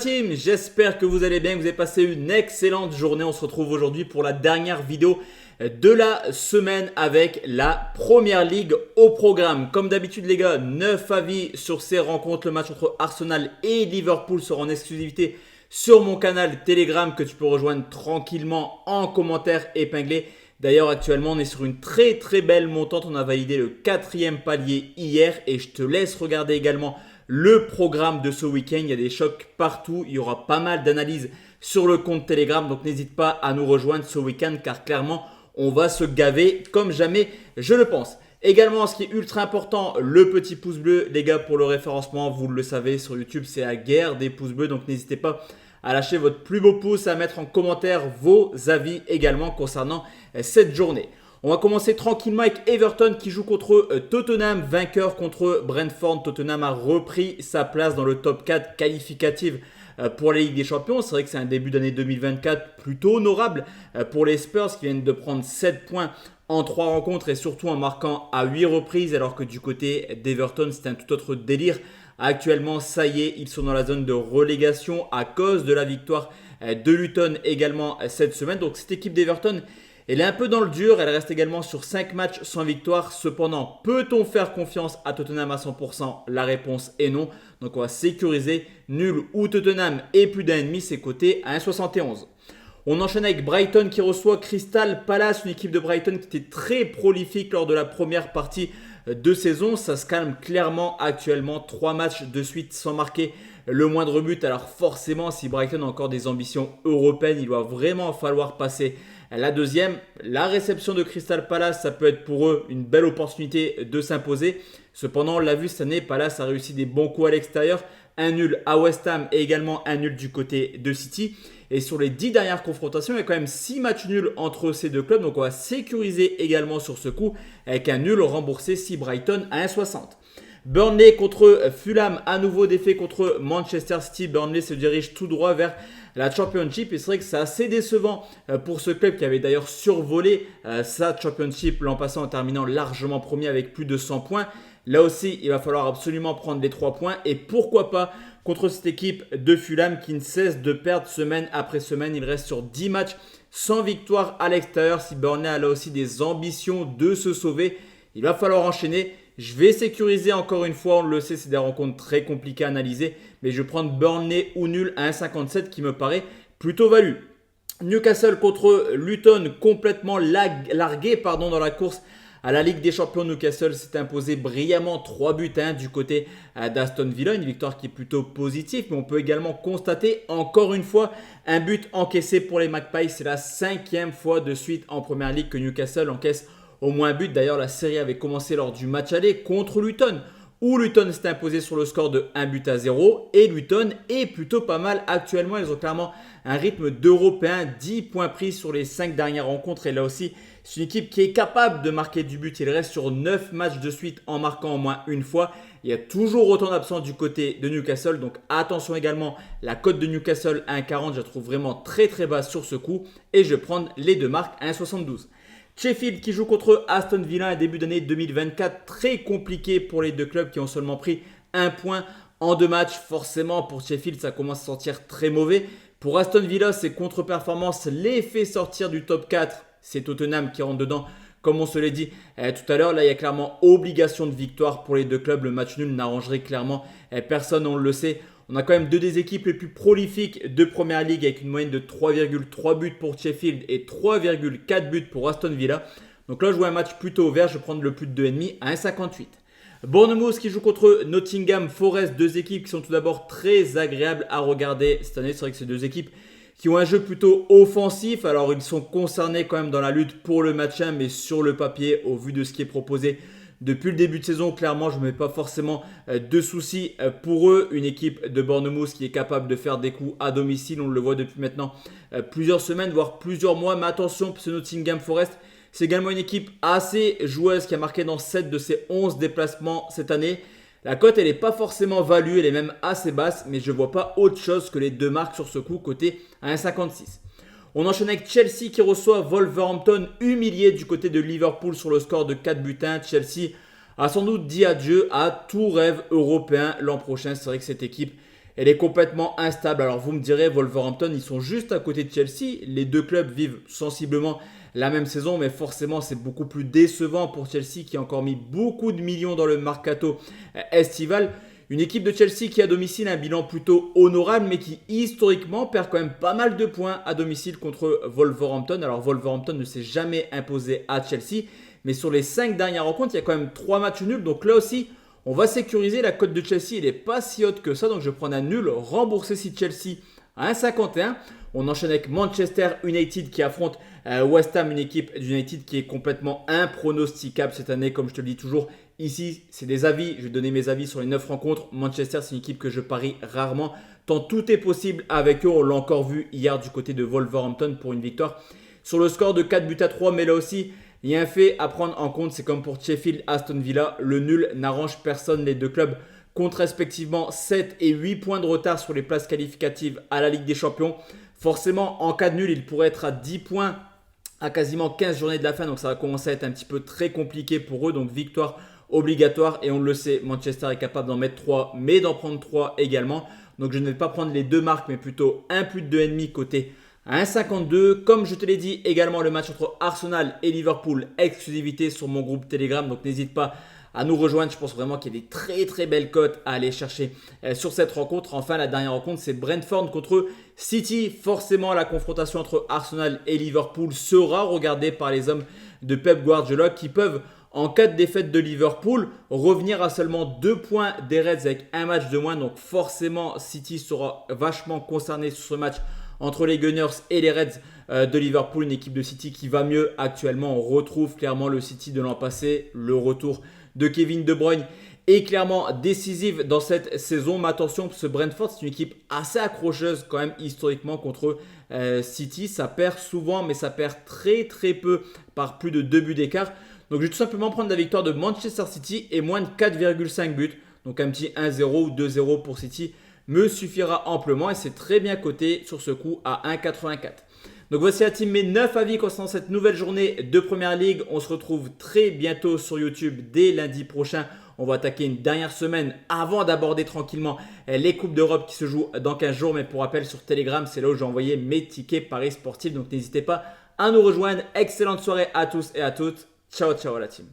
team, j'espère que vous allez bien, que vous avez passé une excellente journée. On se retrouve aujourd'hui pour la dernière vidéo de la semaine avec la Première Ligue au programme. Comme d'habitude les gars, 9 avis sur ces rencontres. Le match entre Arsenal et Liverpool sera en exclusivité sur mon canal Telegram que tu peux rejoindre tranquillement en commentaire épinglé. D'ailleurs actuellement on est sur une très belle montante. On a validé le 4e palier hier et je te laisse regarder également le programme de ce week-end. Il y a des chocs partout. Il y aura pas mal d'analyses sur le compte Telegram. Donc n'hésite pas à nous rejoindre ce week-end car clairement on va se gaver comme jamais, je le pense. Également, ce qui est ultra important, le petit pouce bleu. Les gars, pour le référencement, vous le savez, sur YouTube, c'est la guerre des pouces bleus. Donc n'hésitez pas à lâcher votre plus beau pouce, à mettre en commentaire vos avis également concernant cette journée. On va commencer tranquillement avec Everton qui joue contre Tottenham, vainqueur contre Brentford. Tottenham a repris sa place dans le top 4 qualificative pour la Ligue des Champions. C'est vrai que c'est un début d'année 2024 plutôt honorable pour les Spurs qui viennent de prendre 7 points en 3 rencontres et surtout en marquant à 8 reprises, alors que du côté d'Everton, c'est un tout autre délire. Actuellement, ça y est, ils sont dans la zone de relégation à cause de la victoire de Luton également cette semaine. Donc cette équipe d'Everton, elle est un peu dans le dur, elle reste également sur 5 matchs sans victoire. Cependant, peut-on faire confiance à Tottenham à 100%? La réponse est non. Donc on va sécuriser nul ou Tottenham et plus d'un ennemi, c'est coté à 1,71. On enchaîne avec Brighton qui reçoit Crystal Palace, une équipe de Brighton qui était très prolifique lors de la première partie de saison. Ça se calme clairement actuellement, 3 matchs de suite sans marquer le moindre but. Alors forcément, si Brighton a encore des ambitions européennes, il va vraiment falloir passer la deuxième. La réception de Crystal Palace, ça peut être pour eux une belle opportunité de s'imposer. Cependant, on l'a vu cette année, Palace a réussi des bons coups à l'extérieur. Un nul à West Ham et également un nul du côté de City. Et sur les 10 dernières confrontations, il y a quand même 6 matchs nuls entre ces deux clubs. Donc on va sécuriser également sur ce coup avec un nul remboursé si Brighton à 1,60. Burnley contre Fulham, à nouveau défait contre Manchester City. Burnley se dirige tout droit vers la Championship et c'est vrai que c'est assez décevant pour ce club qui avait d'ailleurs survolé sa Championship l'an passant en terminant largement premier avec plus de 100 points. Là aussi, il va falloir absolument prendre les 3 points et pourquoi pas contre cette équipe de Fulham qui ne cesse de perdre semaine après semaine. Il reste sur 10 matchs sans victoire à l'extérieur. Si Burnley a là aussi des ambitions de se sauver, il va falloir enchaîner. Je vais sécuriser encore une fois, on le sait, c'est des rencontres très compliquées à analyser. Mais je vais prendre Burnley ou nul à 1,57 qui me paraît plutôt value. Newcastle contre Luton, complètement largué dans la course à la Ligue des Champions. Newcastle s'est imposé brillamment 3 buts à 1 du côté d'Aston Villa. Une victoire qui est plutôt positive. Mais on peut également constater encore une fois un but encaissé pour les Magpies. C'est la 5e fois de suite en Première Ligue que Newcastle encaisse au moins un but. D'ailleurs, la série avait commencé lors du match aller contre Luton, où Luton s'est imposé sur le score de 1-0. Et Luton est plutôt pas mal actuellement. Ils ont clairement un rythme d'Européen, 10 points pris sur les 5 dernières rencontres. Et là aussi, c'est une équipe qui est capable de marquer du but. Il reste sur 9 matchs de suite en marquant au moins une fois. Il y a toujours autant d'absents du côté de Newcastle. Donc attention également, la cote de Newcastle à 1,40, je la trouve vraiment très basse sur ce coup. Et je vais prendre les deux marques à 1,72. Sheffield qui joue contre Aston Villa, un début d'année 2024 très compliqué pour les deux clubs qui ont seulement pris 1 point en 2 matchs. Forcément, pour Sheffield, ça commence à sentir très mauvais. Pour Aston Villa, ses contre-performances les fait sortir du top 4. C'est Tottenham qui rentre dedans, comme on se l'est dit tout à l'heure. Là, il y a clairement obligation de victoire pour les deux clubs. Le match nul n'arrangerait clairement personne, on le sait. On a quand même deux des équipes les plus prolifiques de Première Ligue avec une moyenne de 3,3 buts pour Sheffield et 3,4 buts pour Aston Villa. Donc là, je vois un match plutôt ouvert. Je vais prendre le plus de 2,5 à 1,58. Bournemouth qui joue contre Nottingham Forest. Deux équipes qui sont tout d'abord très agréables à regarder cette année. C'est vrai que c'est deux équipes qui ont un jeu plutôt offensif. Alors, ils sont concernés quand même dans la lutte pour le match 1, mais sur le papier, au vu de ce qui est proposé depuis le début de saison, clairement, je ne mets pas forcément de soucis pour eux. Une équipe de Bournemouth qui est capable de faire des coups à domicile. On le voit depuis maintenant plusieurs semaines, voire plusieurs mois. Mais attention, ce Nottingham Forest, c'est également une équipe assez joueuse qui a marqué dans 7 de ses 11 déplacements cette année. La cote, elle n'est pas forcément value, elle est même assez basse. Mais je ne vois pas autre chose que les deux marques sur ce coup, côté à 1,56. On enchaîne avec Chelsea qui reçoit Wolverhampton humilié du côté de Liverpool sur le score de 4 buts à 1. Chelsea a sans doute dit adieu à tout rêve européen l'an prochain. C'est vrai que cette équipe elle est complètement instable. Alors vous me direz, Wolverhampton, ils sont juste à côté de Chelsea. Les deux clubs vivent sensiblement la même saison, mais forcément c'est beaucoup plus décevant pour Chelsea qui a encore mis beaucoup de millions dans le mercato estival. Une équipe de Chelsea qui à domicile a un bilan plutôt honorable, mais qui historiquement perd quand même pas mal de points à domicile contre Wolverhampton. Alors Wolverhampton ne s'est jamais imposé à Chelsea, mais sur les 5 dernières rencontres, il y a quand même 3 matchs nuls. Donc là aussi, on va sécuriser. La cote de Chelsea, elle n'est pas si haute que ça, donc je vais prendre un nul remboursé si Chelsea à 1,51. On enchaîne avec Manchester United qui affronte West Ham, une équipe d'United qui est complètement impronosticable cette année, comme je te le dis toujours. Ici, c'est des avis. Je vais donner mes avis sur les 9 rencontres. Manchester, c'est une équipe que je parie rarement. Tant tout est possible avec eux. On l'a encore vu hier du côté de Wolverhampton pour une victoire sur le score de 4-3. Mais là aussi, il y a un fait à prendre en compte. C'est comme pour Sheffield, Aston Villa. Le nul n'arrange personne. Les deux clubs comptent respectivement 7 et 8 points de retard sur les places qualificatives à la Ligue des Champions. Forcément, en cas de nul, il pourrait être à 10 points à quasiment 15 journées de la fin. Donc ça va commencer à être un petit peu très compliqué pour eux. Donc victoire obligatoire. Et on le sait, Manchester est capable d'en mettre 3, mais d'en prendre 3 également. Donc je ne vais pas prendre les deux marques, mais plutôt un plus de 2,5 côté à 1,52. Comme je te l'ai dit, également le match entre Arsenal et Liverpool, exclusivité sur mon groupe Telegram. Donc n'hésite pas à nous rejoindre. Je pense vraiment qu'il y a des très très belles cotes à aller chercher sur cette rencontre. Enfin, la dernière rencontre, c'est Brentford contre City. Forcément, la confrontation entre Arsenal et Liverpool sera regardée par les hommes de Pep Guardiola qui peuvent, en cas de défaite de Liverpool, revenir à seulement 2 points des Reds avec un match de moins. Donc forcément, City sera vachement concerné sur ce match entre les Gunners et les Reds de Liverpool. Une équipe de City qui va mieux actuellement. On retrouve clairement le City de l'an passé. Le retour de Kevin De Bruyne est clairement décisive dans cette saison. Mais attention, ce Brentford, c'est une équipe assez accrocheuse quand même historiquement contre City. Ça perd souvent, mais ça perd très très peu par plus de 2 buts d'écart. Donc je vais tout simplement prendre la victoire de Manchester City et moins de 4,5 buts. Donc un petit 1-0 ou 2-0 pour City me suffira amplement et c'est très bien coté sur ce coup à 1,84. Donc voici la team, mes 9 avis concernant cette nouvelle journée de Première Ligue. On se retrouve très bientôt sur YouTube dès lundi prochain. On va attaquer une dernière semaine avant d'aborder tranquillement les Coupes d'Europe qui se jouent dans 15 jours. Mais pour rappel, sur Telegram, c'est là où j'ai envoyé mes tickets paris sportifs. Donc n'hésitez pas à nous rejoindre. Excellente soirée à tous et à toutes. Ciao, ciao la team.